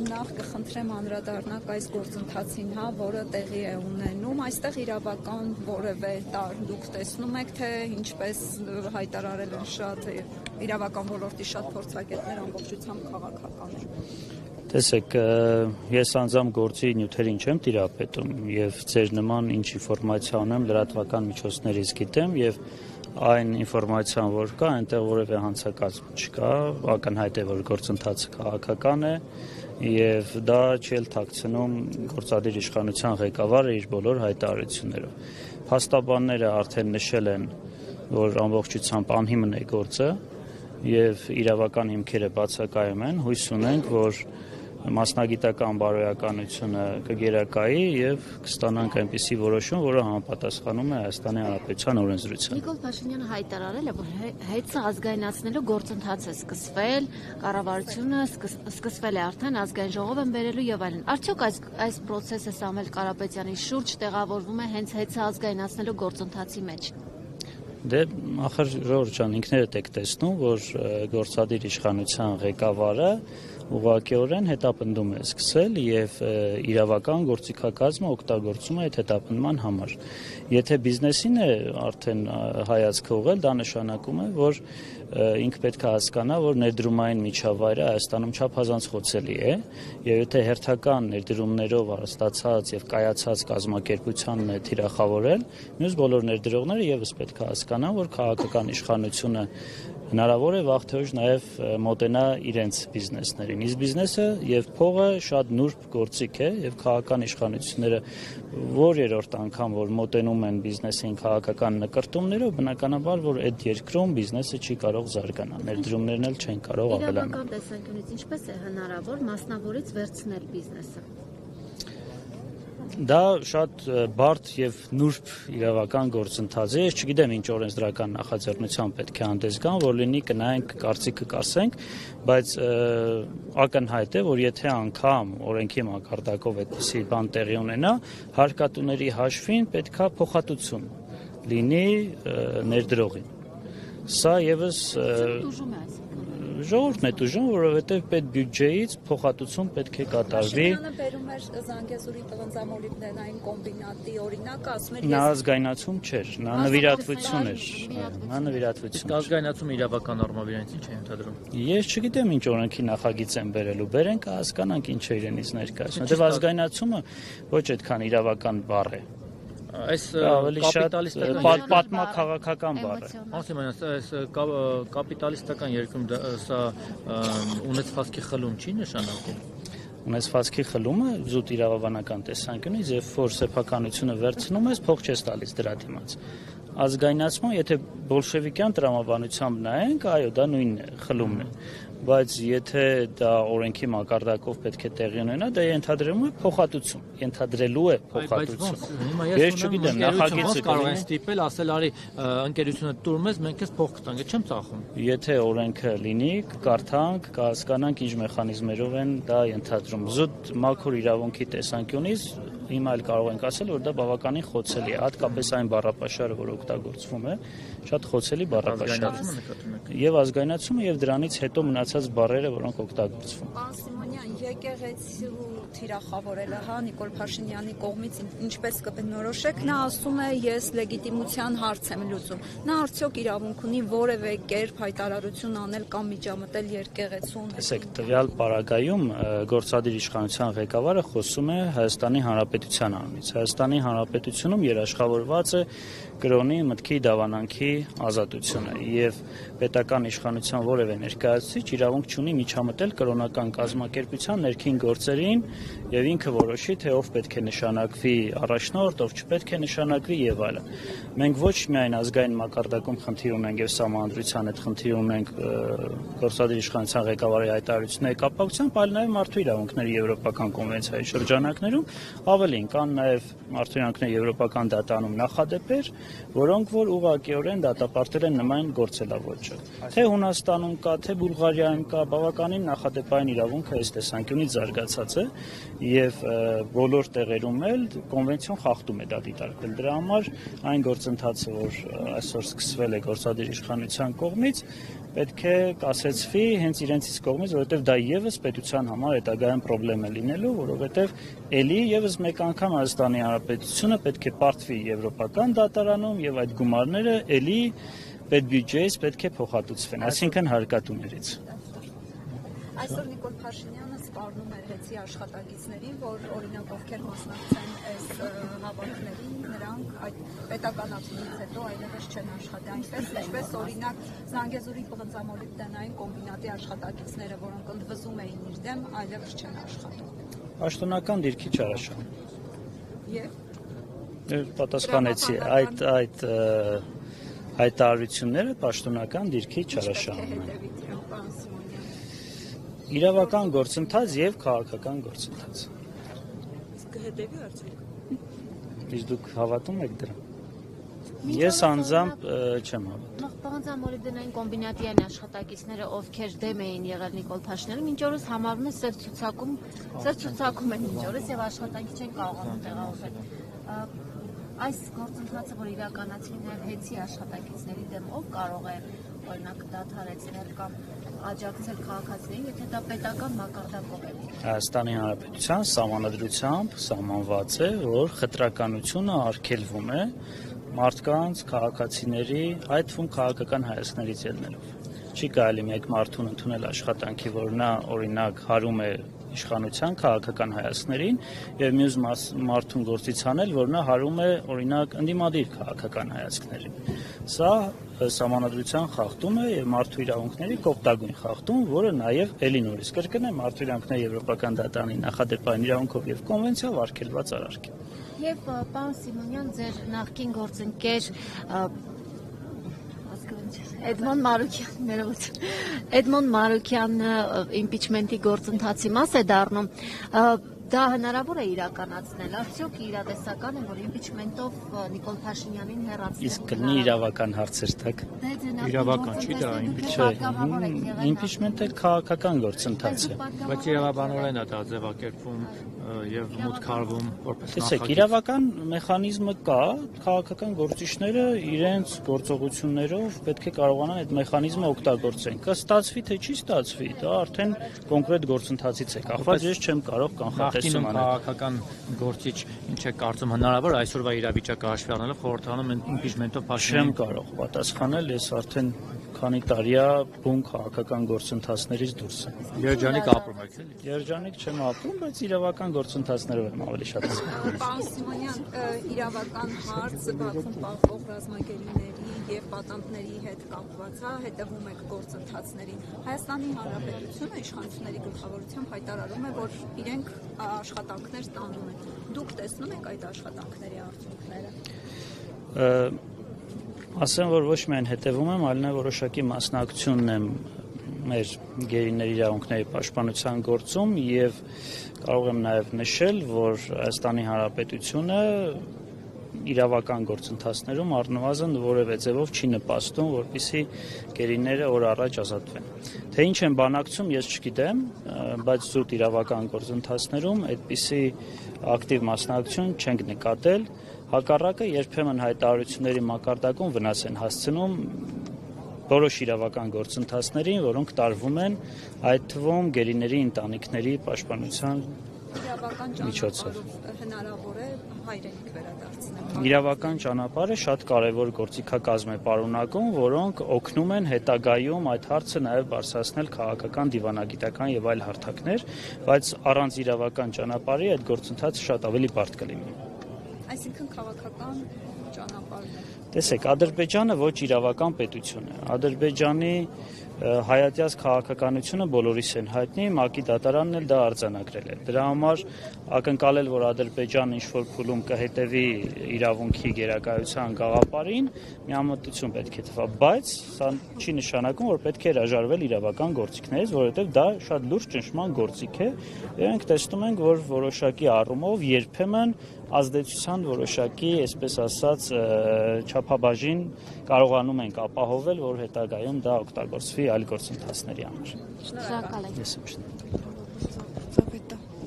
նախ կխնդրեմ անդրադառնալ այս գործընթացին, որը տեղի է ունենում, այստեղ իրավական որևէ տար դուք տեսնում եք, թե ինչպես հայտարարել են շատ իրավական ոլորտի շատ փորձագետներ ամբողջությամբ քաղաքական են։ Տեսեք, ես անձամբ գործի նյութերին չեմ տիրապետում եւ ձեր նման ինչ ինֆորմացիա ունեմ լրատվական միջոցներից գիտեմ եւ այն ինֆորմացիան, որ կա, այնտեղ որևէ հանցակազմ չկա, ակնհայտ է, որ գործընթացը քաղաքական է եւ դա չի թաքցնում գործադիր իշխանության ղեկավարը իր բոլոր հայտարարություններով։ Փաստաբանները արդեն նշել են, որ ամբողջությամբ անհիմն է գործը եւ իրավական հիմքերը բացակայում են, հույս ունենք, որ մասնագիտական բարոյականությունը կգերակայի եւ կստանանք այնպիսի որոշում, որը համապատասխանում է Հայաստանի Հանրապետության օրենսդրությանը։ Նիկոլ Փաշինյանը հայտարարել է, որ հեծը ազգայնացնելու գործընթաց է սկսվել, կառավարությունը սկսվել է արդեն ազգային ժողով են բերելու եւ այլն։ Արդյոք այս process-ը Սամվել Կարապետյանի շուրջ տեղավորվում է հենց հեծը ազգայնացնելու գործընթացի մեջ։ Դե ախր Ժողովուրդ ջան, ինքներդ եք տեսնում, որ գործադիր իշխանության ղեկավարը ուղղակիորեն հետապնդում է սկսել եւ իրավական գործիքակազմը օգտագործում է այդ հետապնդման համար։ Եթե բիզնեսին է արդեն հայացքը ուղղել, դա նշանակում է, որ ինքը պետք է հասկանա, որ ներդրումային միջավայրը Հայաստանում չափազանց խոցելի է եւ եթե հերթական ներդրումներով ստացած եւ կայացած կազմակերպությանն է թիրախավորել, մյուս բոլոր ներդրողները եւս պետք է հասկանան, որ քաղաքական իշխանությունը հնարավոր է վաղ թե ուշ նաև մոտենա իրենց բիզնեսներին։ Իսկ բիզնեսը եւ փողը շատ նուրբ գործիք է եւ քաղաքական իշխանությունները որ երրորդ անգամ որ մոտենում են բիզնեսին քաղաքական նկրտումներով, բնականաբար որ այդ երկրում բիզնեսը չի կարող զարգանալ, ներդրումներն էլ չեն կարող ավելանալ։ Իրավական տեսանկյունից ինչպես է հնարավոր մասնավորից վերցնել բիզնեսը։ Դա շատ բարդ եւ նուրբ իրավական գործընթաց է։ Ես չգիտեմ ինչ օրենսդրական նախաձեռնության պետք է հանդես գան, որ լինի կնայենք, կարծիքը կասենք, բայց ակնհայտ է, որ եթե անգամ օրենքի մակարդակով այդպիսի բան տեղի ունենա, հարկատուների հաշվին պետքա փոխհատուցում լինի ներդրողին։ Սա եւս ժողովուրդն է դժում, որովհետև պետբյուջեից փոխհատուցում պետք է կատարվի։ Փաշինյանը բերում էր Զանգեզուրի տղնձամոլիբդենային կոմբինատի օրինակը, ասում էր նա ազգայնացում չէր, նա նվիրատվություն էր։ Նա նվիրատվություն։ Իսկ ազգայնացումը իրավական նորմավիրանից ինչ է ընդհանրում։ Ես չգիտեմ ինչ օրենքի նախագիծ են բերելու, բերենք հասկանանք ինչ է իրենից ներկայացնում։ Դե ազգայնացումը ոչ այդքան իրավական բառ է։ Այս կապիտալիստական պատմաքաղաքական բառ է։ Ասեմ, այս կապիտալիստական երկրում սա ունեցվածքի խլում չի նշանակում։ Ունեցվածքի խլումը զուտ իրավաբանական տեսանկյունից եւ որ սեփականությունը վերցնում ես, փող չես տալիս դրա դիմաց։ Ազգայնացումը, եթե բոլշևիկյան տրամաբանությամբ նայենք, այո, դա նույնն է, խլումն է։ Բայց եթե դա օրենքի մակարդակով պետք է տեղի ունենա, դա ենթադրում է փոխհատուցում, ենթադրելու է փոխհատուցում։ Ես չգիտեմ, նախագիծը կարող են ստիպել, ասել արի ընկերությունը տուրում ես, մենք քեզ փող կտանք, չեմ ծախում։ Եթե օրենքը լինի, կկարդանք, կհասկանանք ինչ մեխանիզմերով են դա ենթադրում։ Զուտ մաքուր իրավունքի տեսանկյունից հիմա էլ կարող ենք ասել, որ դա բավականին խոցելի է, հատկապես այն բառապաշարը, որ օգտագործվում է, շատ խոցելի բառապաշար է։ Եվ ազգայնացումը եւ դրանից հետո մնացած բառերը, որոնք օգտագործվում։ Պարոն Սիմոնյան, եկեղեցու թիրախավորելը, Նիկոլ Փաշինյանի կողմից ինչպես կբնորոշեք, նա ասում է, ես լեգիտիմության հարց եմ լուծում։ Նա արդյոք իրավունք ունի որևէ կերպ հայտարարություն անել կամ միջամտել եկեղեցուն։ Տեսեք, տվյալ պարագայում գործադիր իշխանության ղեկավարը խոսում է Հայաստանի Հանրապետության անունից։ Հայաստանի Հանրապետությունում երաշխավորված է կրոնի, մտքի, դավանանքի ազատությունը եւ պետական իշխանության որևէ ներկայացուցիչ իրավունք չունի միջամտել կրոնական կազմակերպության ներքին գործերին եւ ինքը որոշի, թե ով պետք է նշանակվի առաջնորդ, ով չպետք է նշանակվի եւ այլն։ Մենք ոչ միայն ազգային մակարդակում խնդիր ունենք եւ համանդրության հետ խնդիր ունենք գործադիր իշխանության ղեկավարի հայտարարությունների կապակցությամբ, այլ նաեւ մարդու իրավունքների եվրոպական կոնվենցիայի շրջանակներում ավելին կան նաեւ մարդու իրավունքների եվրոպական դատարանում նախադեպեր, որոնք որ ուղղակիորեն դատապարտել են նման գործելավոճը։ Թե Հունաստանում կա, թե Բուլղարիայում կա, բավականին նախադեպային իրավունքը այս տեսանկյունից տեսանկյունից զարգացած է եւ բոլոր տեղերում էլ կոնվենցիոն խախտում է դա դիտարկվել։ Դրա համար այն գործընթացը, որ այսօր սկսվել է գործադիր իշխանության կողմից, պետք է կասեցվի հենց իրենցից կողմից, որովհետև դա եւս պետության համար հետագայում խնդրեմ է լինելու, որովհետև ելի եւս մեկ անգամ Հայաստանի Հանրապետությունը պետք է պարտվի եվրոպական դատարանում եւ այդ գումարները ելի պետբյուջեից պետք է փոխհատուցվեն, այսինքն հարկատուներից։ Այսօր Նիկոլ Փաշինյանը սպառնում էր հեծի աշխատակիցներին, որ օրինակ ովքեր մասնակցեն այս հավաքներին, նրանք այդ պետականացումից հետո այլևս չեն աշխատի, այնպես ինչպես օրինակ Զանգեզուրի պղնձամոլիբդենային կոմբինատի աշխատակիցները, որոնք ընդվզում էին իր դեմ, այլևս չեն աշխատում։ Պաշտոնական դիրքի չարաշահ։ Եվ պատասխանեցի այդ հայտարարությունները պաշտոնական դիրքի չարաշահում են։ Իրավական գործընթաց եւ քաղաքական գործընթաց։ Կհետևի արդյոք։ Իսկ դուք հավատում եք դրան։ Ես անձամբ չեմ հավատում։ Պղնձամոլիբդենային կոմբինատի այն աշխատակիցները, ովքեր դեմ էին եղել Նիկոլ Փաշինյանը, մինչ օրս համարվում է սև ցուցակում են մինչ օրս եւ աշխատանքի չեն կարողանում տեղավորվել։ Այս գործընթացը, որ իրականացվի նաև հեծի աշխատակիցների դեմ, ով կարող է օրինակ դադարեցնել կամ աջակցել քաղաքացիներին, եթե դա պետական մակարդակով է։ Հայաստանի Հանրապետության սահմանադրությամբ սահմանված է, որ խտրականությունը արգելվում է մարդկանց, քաղաքացիների, այդ թվում քաղաքական հայացքներից ելնելով։ Չի կարելի մեկ մարդուն ընդունել աշխատանքի, որ նա օրինակ հարում է իշխանության քաղաքական հայացքներին եւ մյուս մարդուն գործից անել, որ նա հարում է օրինակ ընդդիմադիր քաղաքական հայացքներին։ Սա սահմանադրության խախտում է եւ մարդու իրավունքների կողմնակին խախտում, որը նաեւ էլի նորից կրկնեմ, մարդու իրավունքների եվրոպական դատարանի նախադեպային իրավունքով եւ կոնվենցիայով արգելված արարք է։ Եվ պարոն Սիմոնյան, ձեր նախկին գործընկեր Էդմոն Մարուքյանը իմպիչմենտի գործընթացի մաս է դառնում, դա հնարավոր է իրականացնել, արդյոք իրատեսական է, որ իմպիչմենտով Նիկոլ Փաշինյանին հեռացնել։ Իսկ կլինի իրավական հարցեր տակ։ Իրավական չի դա Իմպիչմենտը քաղաքական գործընթաց է։ Բայց իրավաբանորեն է դա ձևակերպվում եւ մուտք արվում որպես Տեսեք, իրավական մեխանիզմը կա, քաղաքական գործիչները իրենց գործողություններով պետք է կարողանան այդ մեխանիզմը օգտագործեն։ Կստացվի թե չի ստացվի, դա արդեն կոնկրետ գործընթացից է կախված, ես չեմ կարող կանխատեսում անել։ Քաղաքական գործիչ ինչ է կարծում հնարավոր այսօրվա իրավիճակը հաշվի առնելով խորհրդանում իմպիչմենտով Փաշինյանը Չեմ կարող պատասխանել, ես արդեն քանի տարիա բուն քաղաքական գործընթացներից դուրս եմ։ Երջանիկ ապրում եք, էլի։ Երջանիկ չեմ ապրում, բայց իրավական գործընթացներով եմ ավելի շատ զբաղվում։ Պարոն Սիմոնյան, իրավական հարց Բաքվում պահվող ռազմագերիների եւ պատանդների հետ կապված է, հետևում եք գործընթացներին։ Հայաստանի Հանրապետությունը իշխանությունների գլխավորությամբ հայտարարում է, որ իրենք աշխատանքներ ստանում են։ Դուք տեսնում եք այդ աշխատանքների արդյունքները։ Ասեմ, որ ոչ միայն հետևում եմ, այլ նաև որոշակի մասնակցություն եմ մեր գերիների իրավունքների պաշտպանության գործում եւ կարող եմ նաև նշել, որ Հայաստանի Հանրապետությունը իրավական գործընթացներում առնվազն որևէ ձևով չի նպաստում, որպեսզի գերիները օր առաջ ազատվեն։ Թե ինչ են բանակցում, ես չգիտեմ, բայց զուտ իրավական գործընթացներում այդպիսի ակտիվ մասնակցություն չենք նկատել։ Հակառակը երբեմն հայտարարությունների մակարդակում վնաս են հասցնում որոշ իրավական գործընթացներին, որոնք տարվում են այդ թվում գերիների ընտանիքների պաշտպանության միջոցով։ Հնարավոր է հայրենիք վերադարձնել։ Իրավական ճանապարհը շատ կարևոր գործիքակազմ է պարունակում, որոնք օգնում են հետագայում այդ հարցը նաև բարձրացնել քաղաքական, դիվանագիտական եւ այլ հարթակներ, բայց առանց իրավական ճանապարհի այդ գործընթացը շատ ավելի բարդ կլինի։ Այսինքն քաղաքական ճանապարհն է։ Տեսեք, Ադրբեջանը ոչ իրավական պետություն է։ Ադրբեջանի հայատյաց քաղաքականությունը բոլորիս են հայտնի, ՄԱԿ-ի դատարանն էլ դա արձանագրել է։ Դրա համար ակնկալել, որ Ադրբեջանը ինչ-որ փուլում կհետևի իրավունքի գերակայության գաղափարին, միամտություն պետք է թվա, բայց սա չի նշանակում, որ պետք է հրաժարվել իրավական գործիքներից, որովհետև դա շատ լուրջ ճնշման գործիք է։ Եվ մենք տեսնում ենք, որ որոշակի առումով երբեմն ազդեցության որոշակի, այսպես ասած, չափաբաժին կարողանում ենք ապահովել, որ հետագայում դա օգտագործվի այլ գործընթացների համար։ Շնորհակալ եմ։ Ես եմ շնորհակալ։